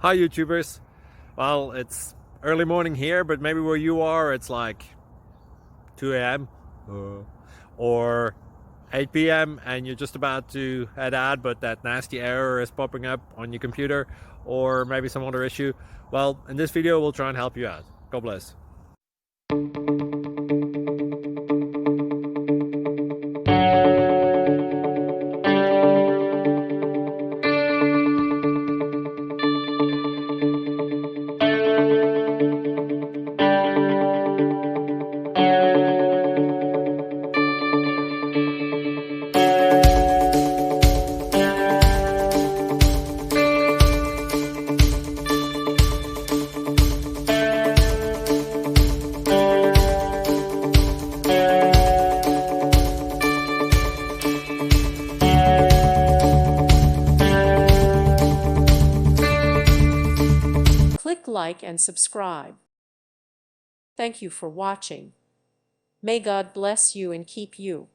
Hi YouTubers. Well, it's early morning here, but maybe where you are it's like 2 a.m. or 8 p.m. and you're just about to head out, but that nasty error is popping up on your computer, or maybe some other issue. Well, in this video we'll try and help you out. God bless. Click like and subscribe. Thank you for watching. May God bless you and keep you.